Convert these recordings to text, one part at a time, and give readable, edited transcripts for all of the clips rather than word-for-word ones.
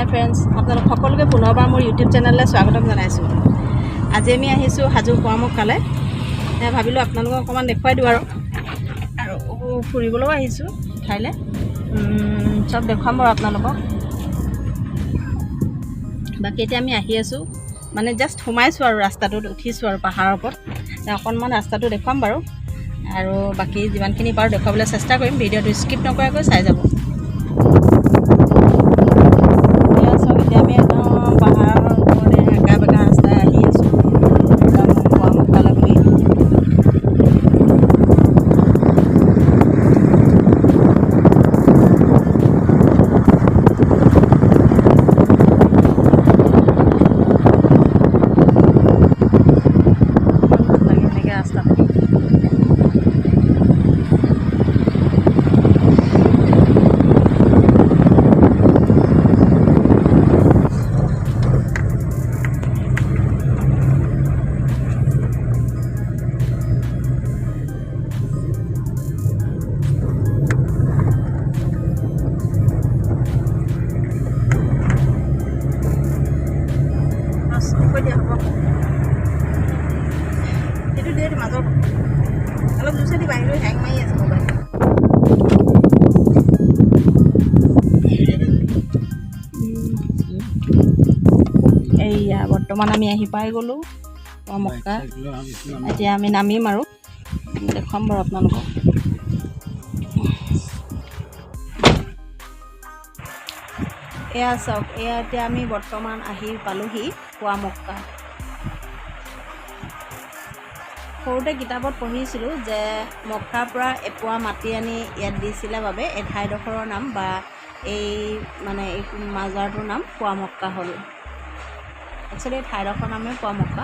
হাই friends, আপোনালোক সকলোকে পুনৰবাৰ মোৰ ইউটিউব চেনেললৈ স্বাগতম জনাইছোঁ। আজি আমি আহিছোঁ হাজো পোৱামক্কালৈ। ভাবিলোঁ আপোনালোকক অকণমান দেখুৱাই দিওঁ আৰু ফুৰিবলৈও আহিছোঁ ঠাইলৈ। চব দেখুৱাম বাৰু আপোনালোকক। বাকী এতিয়া আমি আহি আছোঁ, মানে জাষ্ট সোমাইছোঁ আৰু ৰাস্তাটোত উঠিছোঁ আৰু পাহাৰৰ ওপৰত। অকণমান ৰাস্তাটো দেখুৱাম বাৰু, আৰু বাকী যিমানখিনি পাৰোঁ দেখুৱাবলৈ চেষ্টা কৰিম। ভিডিঅ'টো স্কিপ নকৰাকৈ চাই যাব। অলপ জোৰছে দি বাহিৰত হেং মাৰি আছে মোবাইল। এইয়া বৰ্তমান আমি আহি পাই গ'লোঁ পোৱামক্কা। এতিয়া আমি নামিম আৰু দেখুৱাম বাৰু আপোনালোকক। এয়া চাওক, এয়া এতিয়া আমি বৰ্তমান আহি পালোঁহি পোৱামক্কা। সৰুতে কিতাপত পঢ়িছিলোঁ যে মক্কাৰ পৰা এপোৱা মাটি আনি ইয়াত দিছিলে বাবে এই ঠাইডোখৰৰ নাম বা এই মানে এই মাজাৰটোৰ নাম পোৱামক্কা হ'ল। একচুৱেলি এই ঠাইডোখৰৰ নামেই পোৱামক্কা।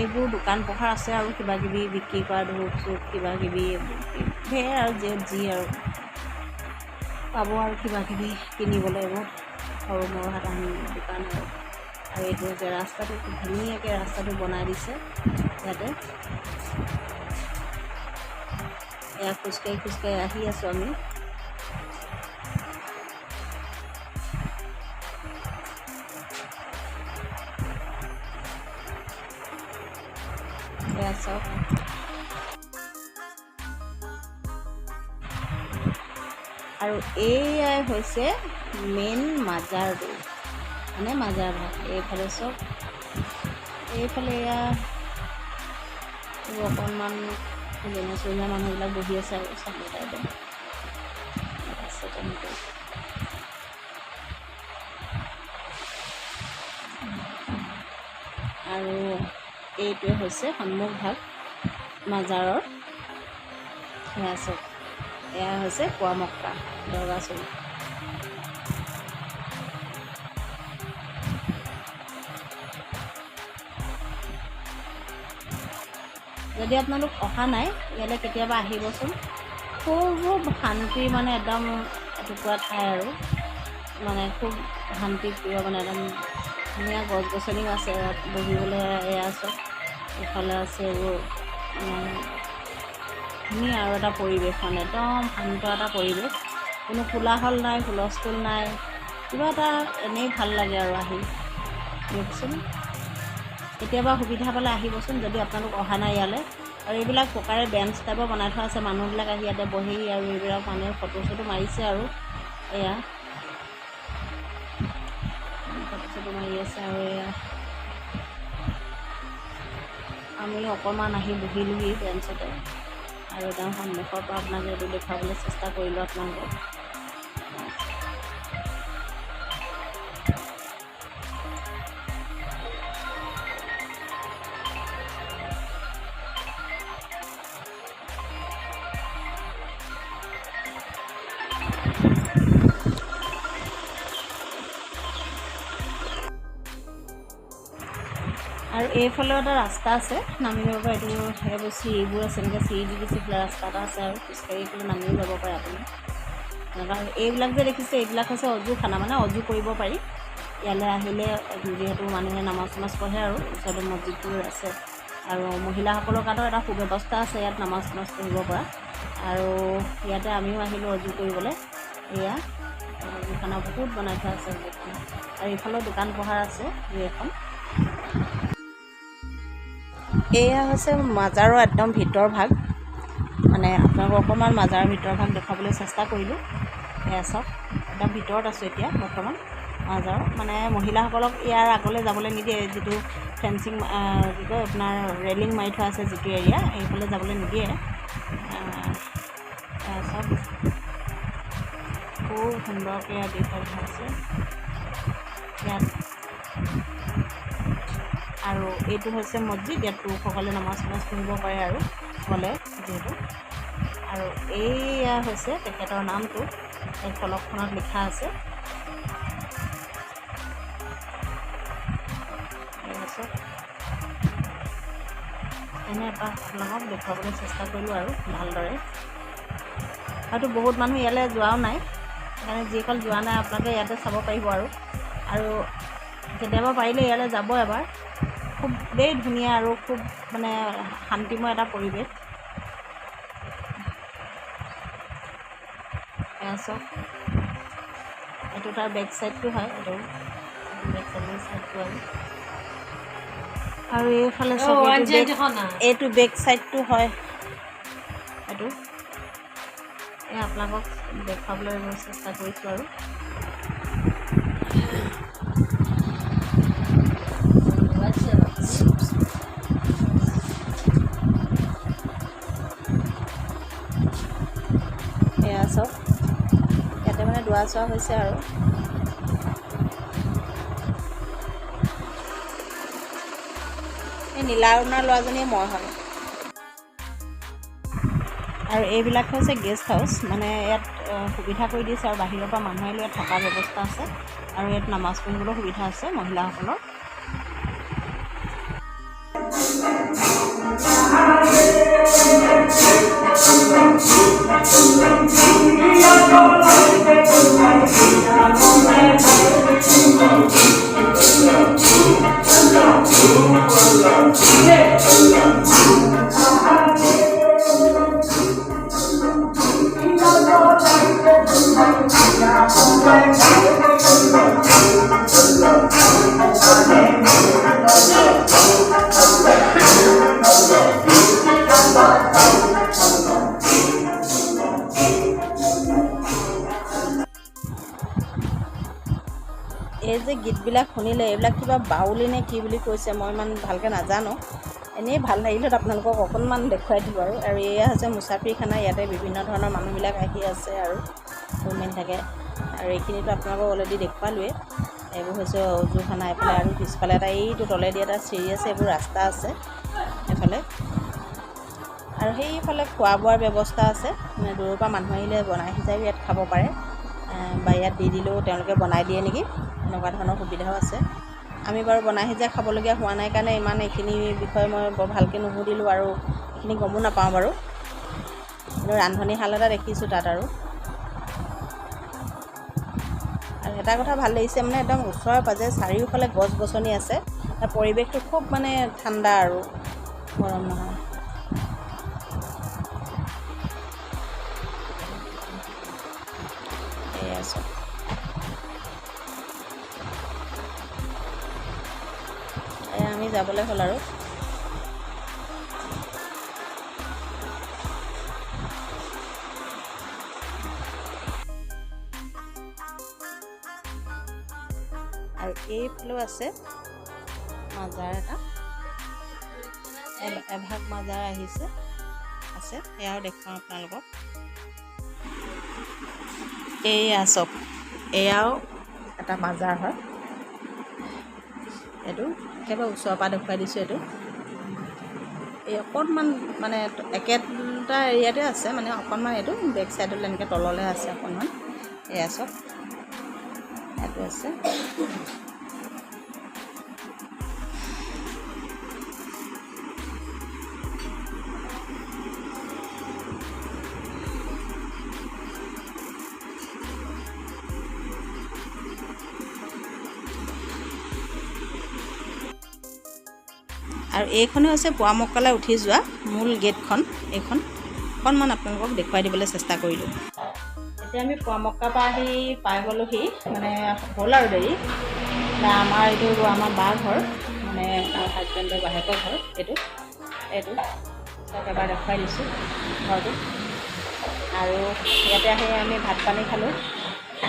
এইবোৰ দোকান পোহাৰ আছে আৰু কিবাকিবি বিক্ৰী কৰা, ধূপ চুপ কিবাকিবি ধেৰ আৰু যি আৰু পাব আৰু কিবাকিবি কিনিবলৈ এইবোৰ সৰু মৰু সাধাৰণ দোকান আৰু এইটো হৈছে ৰাস্তাটো, খুব ধুনীয়াকৈ ৰাস্তাটো বনাই দিছে ইয়াতে। এয়া খোজকাঢ়ি খোজকাঢ়ি আহি আছোঁ আমি। এয়া চাওক, আৰু এয়াই হৈছে মেইন মাজাৰটো, মানে মাজাৰ ভাগ। এইফালে চব, এইফালে এয়া অকণমান যেনে চৰীয়া মানুহবিলাক বহি আছে আৰু চাবলৈ টাইপত আছে তেনেকৈ। আৰু এইটোৱে হৈছে সন্মুখ ভাগ মাজাৰৰ। সেয়া চব, এয়া হৈছে পোৱামক্কা দৰগাহ শ্বৰীফ। যদি আপোনালোক অহা নাই ইয়ালৈ, কেতিয়াবা আহিবচোন। খুব শান্তি, মানে একদম এটুকুৰা ঠাই আৰু মানে খুব শান্তিপ্ৰিয়, মানে একদম ধুনীয়া গছ গছনিও আছে ইয়াত বহিবলৈ। এয়া চব এইফালে আছে এইবোৰ ধুনীয়া আৰু এটা পৰিৱেশ, মানে একদম শান্ত এটা পৰিৱেশ। কোনো কোলাহল নাই, হুলস্থুল নাই, কিবা এটা এনেই ভাল লাগে আৰু আহি দিয়কচোন। কেতিয়াবা সুবিধা পালে আহিবচোন যদি আপোনালোক অহা নাই ইয়ালৈ। আৰু এইবিলাক পকাৰে বেঞ্চ টাইপৰ বনাই থোৱা আছে, মানুহবিলাক আহি ইয়াতে বহি আৰু এইবিলাক মানুহে ফটো চটো মাৰিছে আৰু এয়া ফটো চটো মাৰি আছে। আৰু এয়া আমি অকণমান আহি বহিলোহি বেঞ্চতে, আৰু তেওঁ সন্মুখৰ পৰা আপোনাক এইটো দেখুৱাবলৈ চেষ্টা কৰিলোঁ আপোনালোকক। আৰু এইফালেও এটা ৰাস্তা আছে নামিব পৰা। এইটো সেইবোৰ চিৰিবোৰ আছে, এনেকৈ চিৰি দি দিছে, ৰাস্তা এটা আছে আৰু খোজকাঢ়ি এইফালে নামিও যাব পাৰে আপুনি। এনেকুৱা এইবিলাক যে দেখিছে, এইবিলাক হৈছে অজু খানা, মানে অজু কৰিব পাৰি ইয়ালৈ আহিলে। যিহেতু মানুহে নামাজ চামাজ পঢ়ে আৰু ওচৰতে মছজিদবোৰ আছে, আৰু মহিলাসকলৰ কাৰণেও এটা সুব্যৱস্থা আছে ইয়াত নামাজ চামাজ পঢ়িব পৰা। আৰু ইয়াতে আমিও আহিলোঁ অজু কৰিবলৈ। এয়া খানা বহুত বনাই থোৱা আছে গেটখন। আৰু এইফালেও দোকান পোহাৰ আছে দুই এখন। এয়া হৈছে মাজাৰৰ একদম ভিতৰ ভাগ, মানে আপোনালোকক অকণমান মাজাৰৰ ভিতৰ ভাগ দেখুৱাবলৈ চেষ্টা কৰিলোঁ। এয়া চাওক, একদম ভিতৰত আছোঁ এতিয়া বৰ্তমান মাজাৰৰ। মানে মহিলাসকলক ইয়াৰ আগলৈ যাবলৈ নিদিয়ে, যিটো ফেঞ্চিং কি কয় আপোনাৰ ৰেলিং মাৰি থোৱা আছে যিটো এৰিয়া, এইফালে যাবলৈ নিদিয়ে। চাওক খুব সুন্দৰকৈ ইয়াত দেখুৱাই থোৱা আছে ইয়াত। আৰু এইটো হৈছে মছজিদ, ইয়াত পুৰুষসকলে নামাজ পঢ়িব পাৰে আৰু গ'লে যিহেতু। আৰু এইয়া হৈছে তেখেতৰ নামটো, এই ফলকখনত লিখা আছে। এনে এটা আপোনালোকক দেখুৱাবলৈ চেষ্টা কৰিলোঁ আৰু ভালদৰে। হয়তো বহুত মানুহ ইয়ালৈ যোৱাও নাই, সেইকাৰণে যিসকল যোৱা নাই আপোনালোকে ইয়াতে চাব পাৰিব। আৰু কেতিয়াবা পাৰিলে ইয়ালৈ যাব এবাৰ, খুবেই ধুনীয়া আৰু খুব মানে শান্তিময় এটা পৰিৱেশ। এয়া চাওক, এইটো তাৰ বেক চাইডটো হয়, এইটো বেক চাইডটো আৰু এইফালে চাওক এইটো বেক চাইডটো হয়। এইটো এই আপোনালোকক দেখুৱাবলৈ চেষ্টা কৰিছোঁ আৰু। এয়া চাওক, ইয়াতে মানে দুৱা চোৱা হৈছে আৰু। এই নীলা অৰুণাৰ ল'ৰাজনীয়ে মই হয়। আৰু এইবিলাক হৈছে গেষ্ট হাউচ, মানে ইয়াত সুবিধা কৰি দিছে আৰু বাহিৰৰ পৰা মানুহ আহিলে ইয়াত থকাৰ ব্যৱস্থা আছে। আৰু ইয়াত নামাজ পঢ়িবলৈও সুবিধা আছে মহিলাসকলৰ। এই যে গীতবিলাক শুনিলে এইবিলাক কিবা বাউলী নে কি বুলি কৈছে, মই ইমান ভালকৈ নাজানো। এনেই ভাল লাগিলত আপোনালোকক অকণমান দেখুৱাই দিলোঁ আৰু। এয়া হৈছে মুছাফিৰখানা, ইয়াতে বিভিন্ন ধৰণৰ মানুহবিলাক আহি আছে আৰু মেইন থাকে। আৰু এইখিনিতো আপোনালোকক অলৰেডি দেখুৱালোৱে। এইবোৰ হৈছে অজুখানা এইফালে, আৰু পিছফালে এটা এইটো তলেদি এটা চিৰি আছে, এইবোৰ ৰাস্তা আছে এইফালে। আৰু সেইফালে খোৱা বোৱাৰ ব্যৱস্থা আছে, মানে দূৰৰ পৰা মানুহ আহিলে বনাই সিজাইও ইয়াত খাব পাৰে, বা ইয়াত দি দিলেও তেওঁলোকে বনাই দিয়ে নেকি, এনেকুৱা ধৰণৰ সুবিধাও আছে। আমি বাৰু বনাই সিজাই খাবলগীয়া হোৱা নাই কাৰণে ইমান এইখিনি বিষয়ে মই বৰ ভালকৈ নুসুধিলোঁ আৰু এইখিনি গমো নাপাওঁ বাৰু। কিন্তু ৰান্ধনীশাল এটা দেখিছোঁ তাত। আৰু এটা কথা ভাল লাগিছে, মানে একদম ওচৰে পাজৰে চাৰিওফালে গছ গছনি আছে, পৰিৱেশটো খুব মানে ঠাণ্ডা আৰু গৰম নহয়। এয়া চাওক, এয়া আমি যাবলৈ হ'ল আৰু। আৰু এইফালেও আছে মাজাৰ এটা, এভাগ মাজাৰ আছে, সেয়াও দেখুৱাওঁ আপোনালোকক। এয়া চাওক, এয়াও এটা মাজাৰ হয়। এইটো একেবাৰে ওচৰৰ পৰা দেখুৱাই দিছোঁ। এইটো এই অকণমান মানে একেটা এৰিয়াতে আছে, মানে অকণমান এইটো বেক চাইডলৈ এনেকৈ তললৈ আছে অকণমান। এয়া চাওক, এইটো আছে। আৰু এইখনে হৈছে পুৱা মক্কালৈ উঠি যোৱা মূল গেটখন। এইখন অকণমান আপোনালোকক দেখুৱাই দিবলৈ চেষ্টা কৰিলোঁ। এতিয়া আমি পুৱামক্কাৰ পৰা আহি পাই গ'লোহি মানে হ'ল আৰু দেৰি আমাৰ এইটো আমাৰ বা ঘৰ মানে মোৰ হাজবেণ্ডৰ বাহেকৰ ঘৰ এইটো তাক এবাৰ দেখুৱাই দিছোঁ ঘৰটো আৰু ইয়াতে আহি আমি ভাত পানী খালোঁ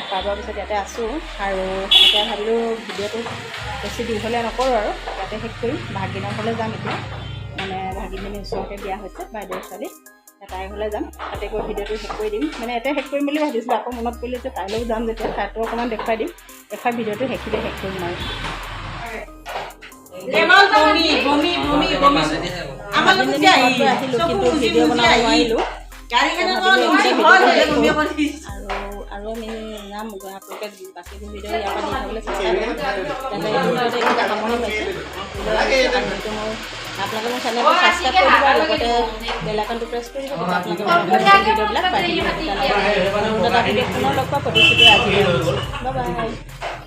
খোৱা বোৱাৰ পিছত ইয়াতে আছোঁ আৰু এতিয়া ভাবিলোঁ ভিডিঅ'টো বেছি দীঘলীয়া নকৰোঁ আৰু ইয়াতে শেষ কৰিম ভাগিনৰ ঘৰলৈ যাম এতিয়া মানে ভাগিনজনী ওচৰতে বিয়া হৈছে বাইদেউৰ ছোৱালী তাইৰ ঘৰলৈ যাম তাতে গৈ ভিডিঅ'টো শেষ কৰি দিম মানে ইয়াতে শেষ কৰিম বুলি ভাবিছিলোঁ আকৌ মনত পৰিলে যে তাইলৈও যাম যেতিয়া তাইতো অকণমান দেখুৱাই দিম দেখুৱাই ভিডিঅ'টো শেষ কৰিম আৰু আহিলোঁ কিন্তু ভিডিঅ' বনাব নোৱাৰিলোঁ আৰু আমি যাম আপোনালোকে বাকীবোৰ ভিডিঅ' ইয়াৰ পৰা দি থাকলৈ চেষ্টা কৰিম সামৰণি পাইছোঁ আপোনালোকে মোৰ চেনেলটো ছাবস্ক্ৰাইব কৰি দিব আৰু লগতে বেল আইকনটো প্ৰেছ কৰি দিব তেতিয়া আপোনালোকে ভিডিঅ'বিলাক পাই থাকিব পুনৰ লগ পোৱা প্ৰতিশ্ৰুতি আজি বাই বাই